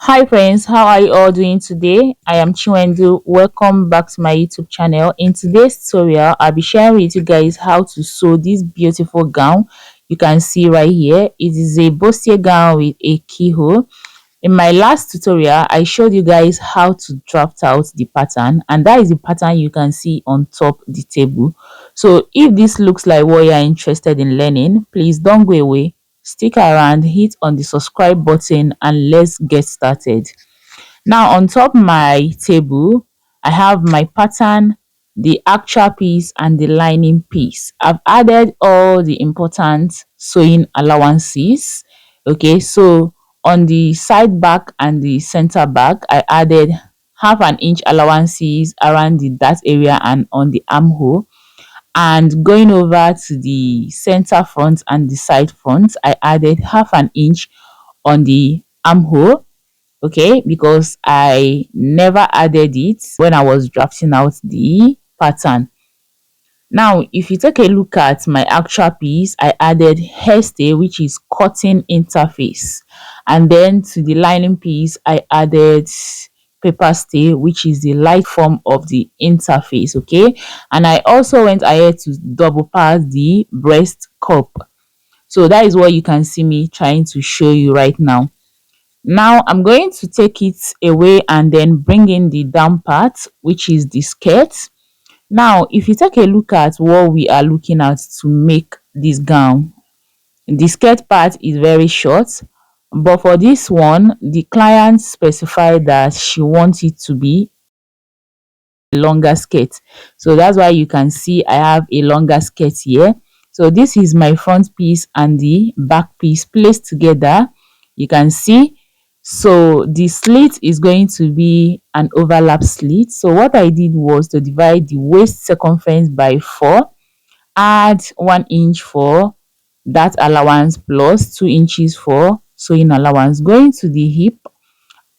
Hi friends, how are you all doing today? I am Chiwendu. Welcome back to my YouTube channel. In today's tutorial, I'll be sharing with you guys how to sew this beautiful gown. You can see right here, it is a bustier gown with a keyhole. In my last tutorial, I showed you guys how to draft out the pattern, and that is the pattern you can see on top the table. So if this looks like what you are interested in learning, please don't go away. Stick around, hit on the subscribe button, and let's get started. Now on top my table, I have my pattern, the actual piece, and the lining piece. I've added all the important sewing allowances. Okay, so on the side back and the center back, I added half an inch allowances around the that area and on the armhole. And going over to the center front and the side front, I added half an inch on the armhole. Okay, because I never added it when I was drafting out the pattern. Now if you take a look at my actual piece, I added hairstay, which is cutting interface, and then to the lining piece I added paper stay, which is the light form of the interface. Okay, and I also went ahead to double pass the breast cup. So that is what you can see me trying to show you right now. Now I'm going to take it away and then bring in the down part, which is the skirt. Now if you take a look at what we are looking at to make this gown, the skirt part is very short, but for this one the client specified that she wants it to be a longer skirt. So that's why you can see I have a longer skirt here. So this is my front piece and the back piece placed together. You can see, so the slit is going to be an overlap slit. So what I did was to divide the waist circumference by 4, add 1 inch for that allowance plus 2 inches for sewing allowance. Going to the hip,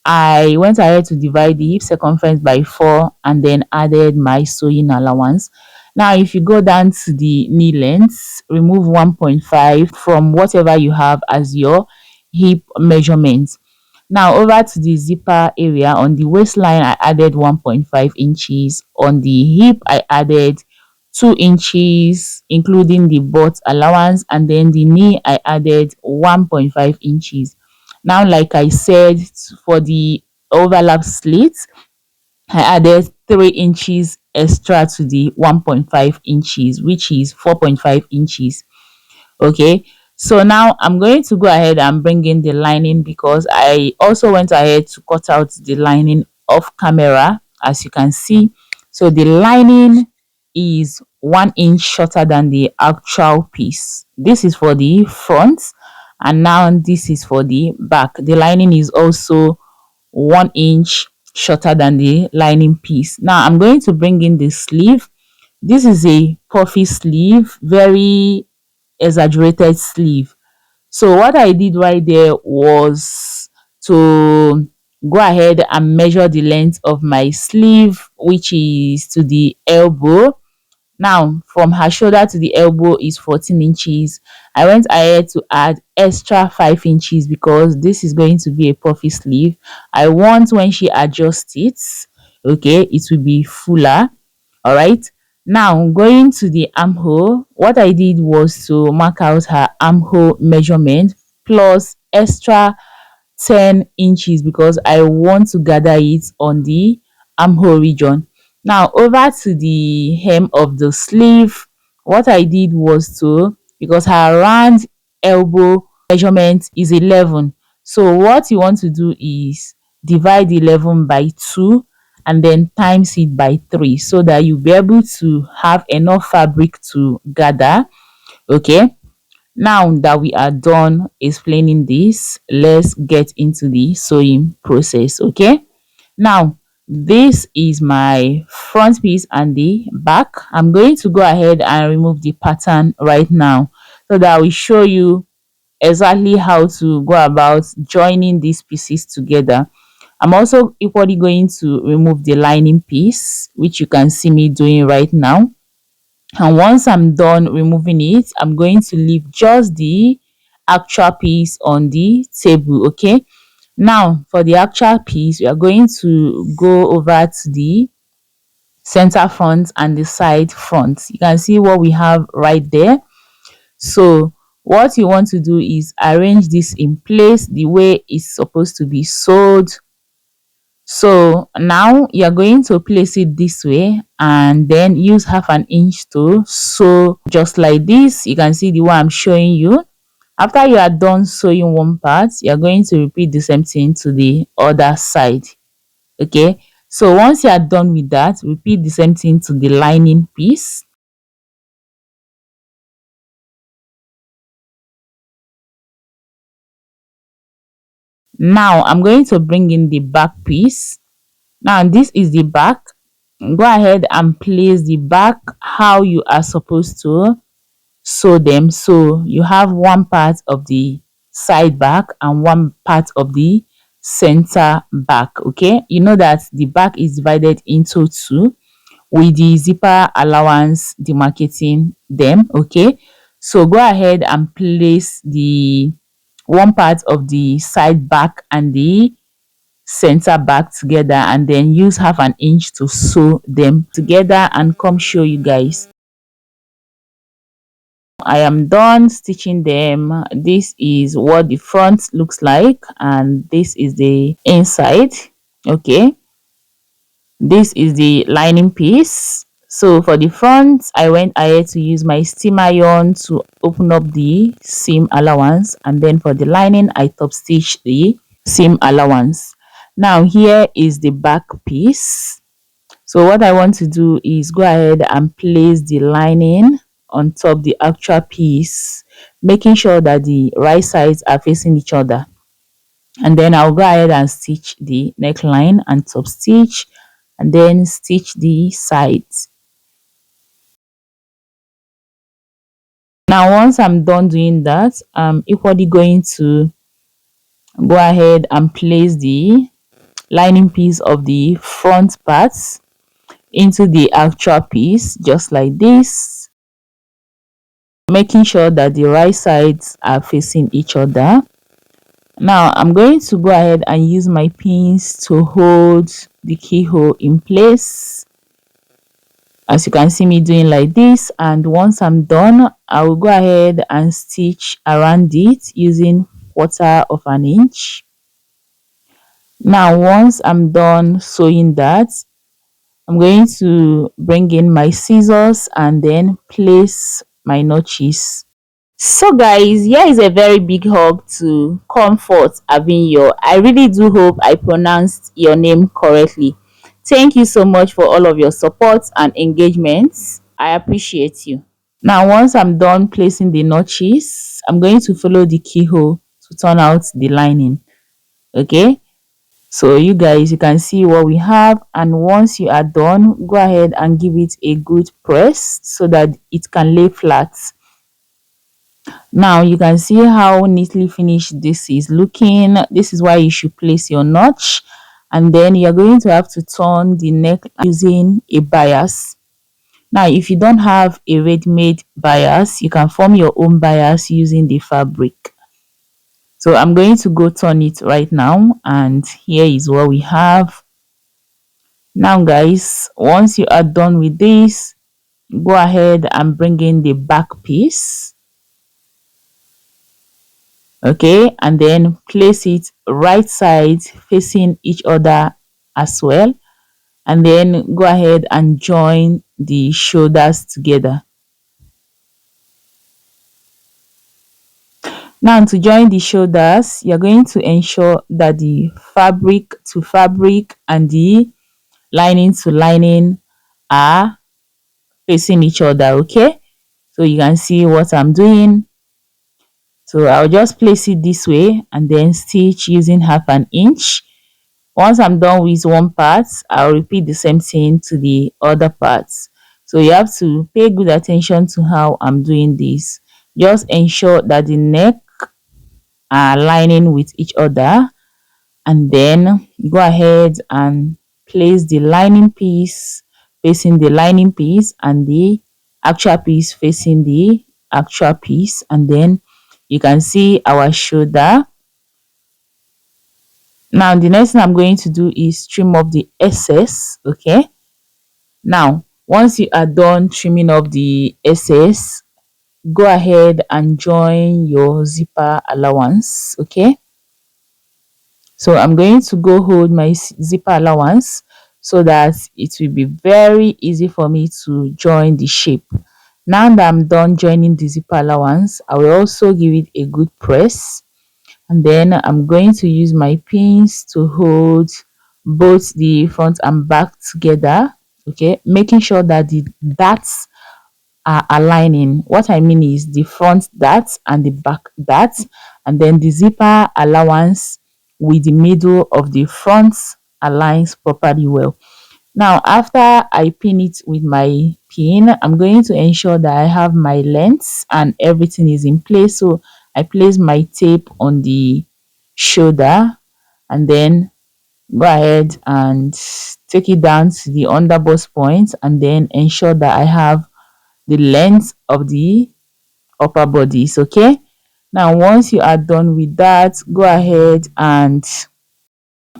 I went ahead to divide the hip circumference by 4 and then added my sewing allowance. Now if you go down to the knee length, remove 1.5 from whatever you have as your hip measurement. Now over to the zipper area, on the waistline I added 1.5 inches, on the hip I added 2 inches including the butt allowance, and then the knee I added 1.5 inches. Now like I said, for the overlap slit I added 3 inches extra to the 1.5 inches, which is 4.5 inches. Okay, so now I'm going to go ahead and bring in the lining, because I also went ahead to cut out the lining off camera, as you can see. So the lining is 1 inch shorter than the actual piece. This is for the front, and now this is for the back. The lining is also 1 inch shorter than the lining piece. Now I'm going to bring in the sleeve. This is a puffy sleeve, very exaggerated sleeve. So what I did right there was to go ahead and measure the length of my sleeve, which is to the elbow. Now from her shoulder to the elbow is 14 inches. I went ahead to add extra 5 inches because this is going to be a puffy sleeve. I want when she adjusts it, okay, it will be fuller. All right, now going to the armhole, what I did was to mark out her armhole measurement plus extra 10 inches because I want to gather it on the armhole region. Now over to the hem of the sleeve, what I did was to, because her round elbow measurement is 11, so what you want to do is divide 11 by 2 and then times it by 3 so that you'll be able to have enough fabric to gather. Okay, now that we are done explaining this, let's get into the sewing process. Okay, now this is my front piece and the back. I'm going to go ahead and remove the pattern right now so that I will show you exactly how to go about joining these pieces together. I'm also equally going to remove the lining piece, which you can see me doing right now. And once I'm done removing it, I'm going to leave just the actual piece on the table. Okay, Now for the actual piece, we are going to go over to the center front and the side front. You can see what we have right there. So what you want to do is arrange this in place the way it's supposed to be sewed. So now you're going to place it this way and then use half an inch to sew just like this. You can see the way I'm showing you. After you are done sewing one part, you're going to repeat the same thing to the other side. Okay, so once you are done with that, repeat the same thing to the lining piece. Now I'm going to bring in the back piece. Now this is the back. Go ahead and place the back how you are supposed to sew them. So you have one part of the side back and one part of the center back. Okay, you know that the back is divided into two with the zipper allowance demarcating them. Okay, so go ahead and place the one part of the side back and the center back together and then use half an inch to sew them together and come show you guys. I am done stitching them. This is what the front looks like and this is the inside. Okay, this is the lining piece. So for the front, I went ahead to use my steam iron to open up the seam allowance, and then for the lining I top stitch the seam allowance. Now here is the back piece. So what I want to do is go ahead and place the lining on top the actual piece, making sure that the right sides are facing each other. And then I'll go ahead and stitch the neckline and top stitch and then stitch the sides. Now once I'm done doing that, I'm equally going to go ahead and place the lining piece of the front parts into the actual piece just like this, making sure that the right sides are facing each other. Now I'm going to go ahead and use my pins to hold the keyhole in place, as you can see me doing like this. And once I'm done, I will go ahead and stitch around it using 1/4 of an inch. Now once I'm done sewing that, I'm going to bring in my scissors and then place my notches. So guys, here is a very big hug to Comfort Avinyo. I really do hope I pronounced your name correctly. Thank you so much for all of your support and engagements. I appreciate you. Now once I'm done placing the notches, I'm going to follow the keyhole to turn out the lining. Okay, so you guys, you can see what we have, and once you are done, go ahead and give it a good press so that it can lay flat. Now you can see how neatly finished this is looking. This is why you should place your notch, and then you're going to have to turn the neck using a bias. Now if you don't have a ready-made bias, you can form your own bias using the fabric. So I'm going to go turn it right now, and here is what we have. Now guys, once you are done with this, go ahead and bring in the back piece. Okay, and then place it right sides facing each other as well, and then go ahead and join the shoulders together. Now to join the shoulders, you're going to ensure that the fabric to fabric and the lining to lining are facing each other. Okay, so you can see what I'm doing. So I'll just place it this way and then stitch using half an inch. Once I'm done with one part, I'll repeat the same thing to the other parts. So you have to pay good attention to how I'm doing this. Just ensure that the neck are lining with each other, and then go ahead and place the lining piece facing the lining piece and the actual piece facing the actual piece, and then you can see our shoulder. Now the next thing I'm going to do is trim off the excess. Okay, now once you are done trimming off the excess, go ahead and join your zipper allowance. Okay, so I'm going to go hold my zipper allowance so that it will be very easy for me to join the shape. Now that I'm done joining the zipper allowance, I will also give it a good press, and then I'm going to use my pins to hold both the front and back together. Okay, making sure that the darts are aligning. What I mean is the front darts and the back darts, and then the zipper allowance with the middle of the front aligns properly well. Now after I pin it with my pin, I'm going to ensure that I have my lengths and everything is in place. So I place my tape on the shoulder, and then go ahead and take it down to the underbust point, and then ensure that I have the length of the upper bodice. Okay, now once you are done with that, go ahead and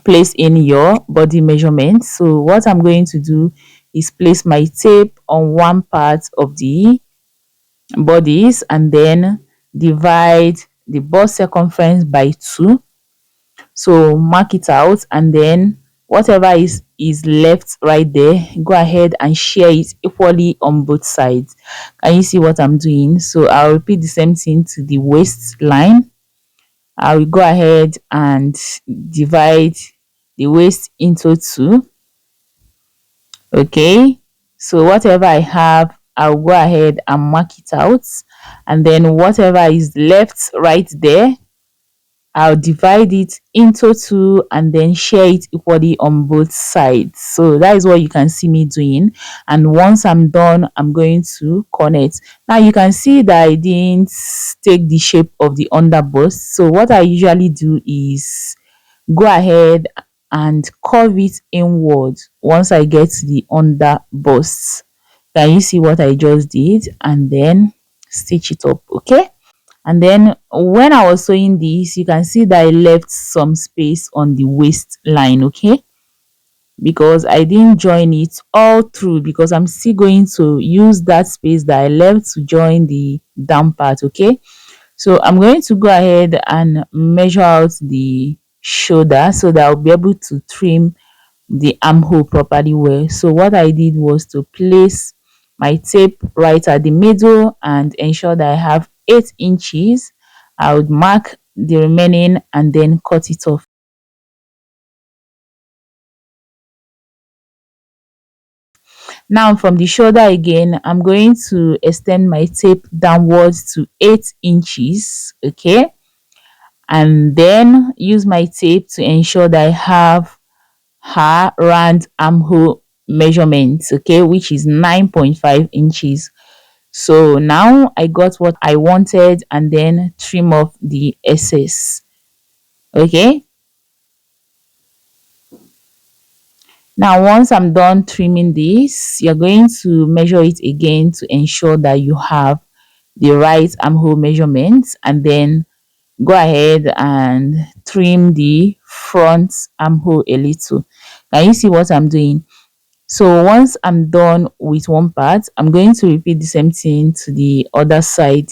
place in your body measurement. So what I'm going to do is place my tape on one part of the bodice, and then divide the bust circumference by 2. So mark it out, and then whatever is left right there, go ahead and share it equally on both sides. Can you see what I'm doing? So I'll repeat the same thing to the waistline. I will go ahead and divide the waist into 2. Okay, so whatever I have, I'll go ahead and mark it out, and then whatever is left right there, I'll divide it into 2 and then share it equally on both sides. So that is what you can see me doing. And once I'm done, I'm going to connect. Now you can see that I didn't take the shape of the underbust. So what I usually do is go ahead and curve it inward once I get to the underbust. Can you see what I just did? And then stitch it up. Okay, and then when I was sewing this, you can see that I left some space on the waistline. Okay, because I didn't join it all through, because I'm still going to use that space that I left to join the down part. Okay, so I'm going to go ahead and measure out the shoulder so that I'll be able to trim the armhole properly well. So what I did was to place my tape right at the middle and ensure that I have 8 inches. I would mark the remaining and then cut it off. Now from the shoulder again, I'm going to extend my tape downwards to 8 inches. Okay, and then use my tape to ensure that I have her round armhole measurements, okay, which is 9.5 inches. So now I got what I wanted, and then trim off the excess. Okay, now once I'm done trimming this, you're going to measure it again to ensure that you have the right armhole measurements, and then go ahead and trim the front armhole a little. Can you see what I'm doing? So once I'm done with one part, I'm going to repeat the same thing to the other side.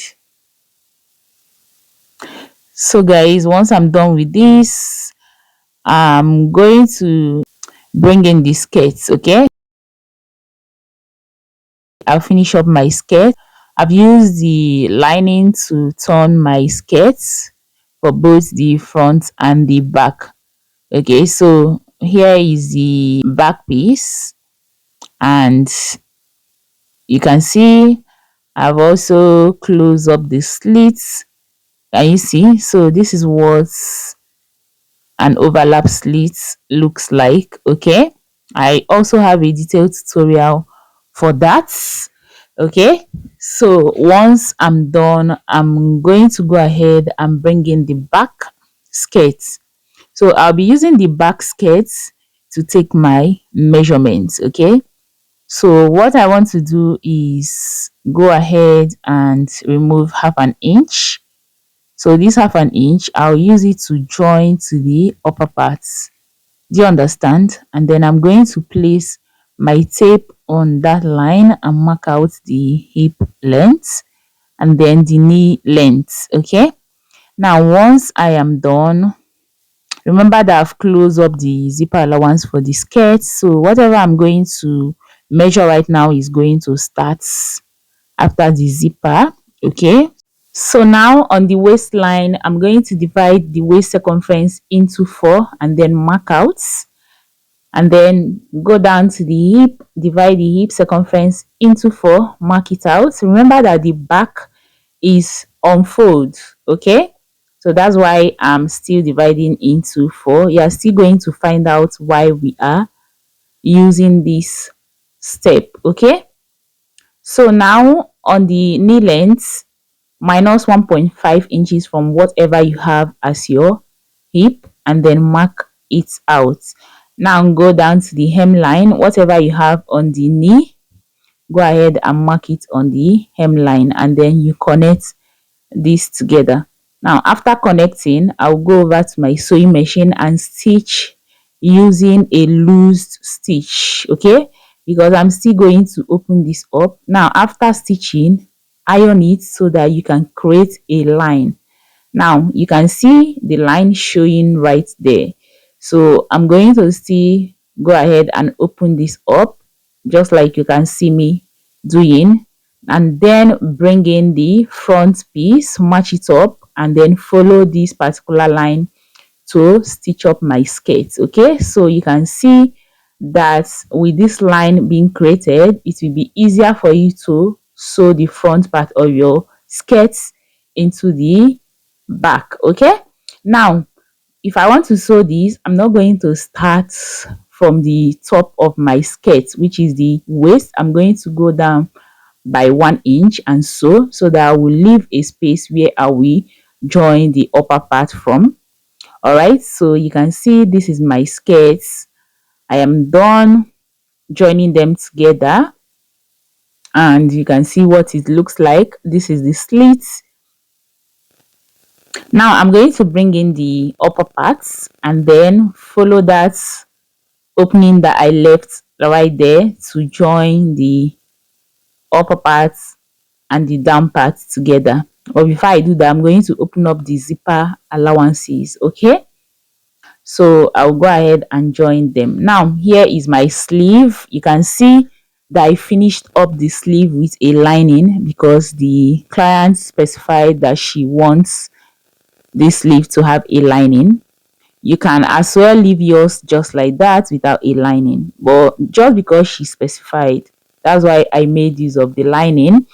So guys, once I'm done with this, I'm going to bring in the skirts. Okay, I'll finish up my skirt. I've used the lining to turn my skirts for both the front and the back. Okay, so here is the back piece, and you can see I've also closed up the slits. Can you see? So this is what an overlap slit looks like. Okay, I also have a detailed tutorial for that. Okay, so once I'm done, I'm going to go ahead and bring in the back skirt. So I'll be using the back skirt to take my measurements. Okay, so what I want to do is go ahead and remove half an inch. So this 1/2 inch, I'll use it to join to the upper parts. Do you understand? And then I'm going to place my tape on that line and mark out the hip length and then the knee length. Okay, now once I am done, remember that I've closed up the zipper allowance for the skirt. So whatever I'm going to measure right now is going to start after the zipper. Okay, so now on the waistline, I'm going to divide the waist circumference into 4 and then mark out, and then go down to the hip, divide the hip circumference into 4, mark it out. Remember that the back is unfold. Okay, so that's why I'm still dividing into 4. You are still going to find out why we are using this step. Okay, so now on the knee length, minus 1.5 inches from whatever you have as your hip and then mark it out. Now go down to the hemline, whatever you have on the knee, go ahead and mark it on the hemline, and then you connect this together. Now after connecting, I'll go over to my sewing machine and stitch using a loose stitch. Okay, because I'm still going to open this up. Now after stitching, iron it so that you can create a line. Now you can see the line showing right there. So I'm going to still go ahead and open this up just like you can see me doing, and then bring in the front piece, match it up, and then follow this particular line to stitch up my skirt. Okay, so you can see that with this line being created, it will be easier for you to sew the front part of your skirts into the back. Okay, now if I want to sew this, I'm not going to start from the top of my skirt, which is the waist. I'm going to go down by 1 inch and sew, so that I will leave a space where I will join the upper part from. All right, so you can see this is my skirts. I am done joining them together, and you can see what it looks like. This is the slit. Now I'm going to bring in the upper parts and then follow that opening that I left right there to join the upper parts and the down parts together. But before I do that, I'm going to open up the zipper allowances. Okay, so I'll go ahead and join them. Now here is my sleeve. You can see that I finished up the sleeve with a lining because the client specified that she wants this sleeve to have a lining. You can as well leave yours just like that without a lining, but just because she specified, that's why I made use of the lining.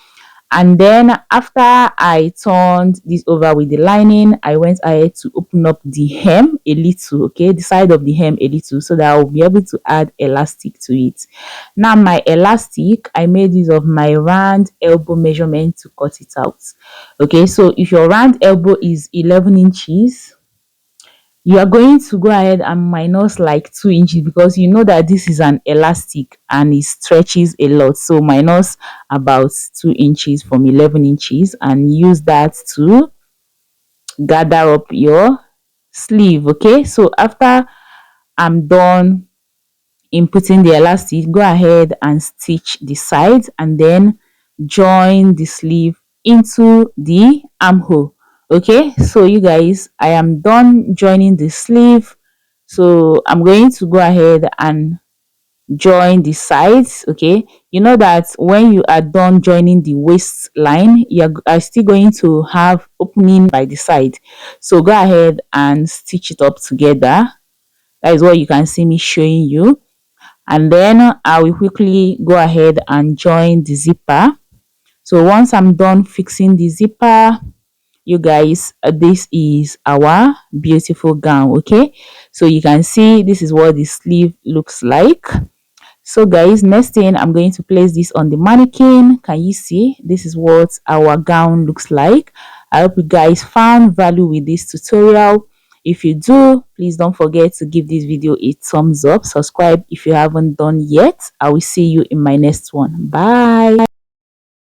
And then after I turned this over with the lining, I went ahead to open up the hem a little. Okay, the side of the hem a little, so that I'll be able to add elastic to it. Now my elastic, I made use of my round elbow measurement to cut it out. Okay, so if your round elbow is 11 inches, you are going to go ahead and minus like 2 inches, because you know that this is an elastic and it stretches a lot. So minus about 2 inches from 11 inches and use that to gather up your sleeve. Okay, so after I'm done inputting the elastic, go ahead and stitch the sides and then join the sleeve into the armhole. Okay, so you guys, I am done joining the sleeve, so I'm going to go ahead and join the sides. Okay, you know that when you are done joining the waistline, you are still going to have opening by the side, so go ahead and stitch it up together. That is what you can see me showing you. And then I will quickly go ahead and join the zipper. So once I'm done fixing the zipper, you guys, this is our beautiful gown. Okay, so you can see this is what the sleeve looks like. So guys, next thing, I'm going to place this on the mannequin. Can you see? This is what our gown looks like. I hope you guys found value with this tutorial. If you do, please don't forget to give this video a thumbs up. Subscribe if you haven't done yet. I will see you in my next one. Bye.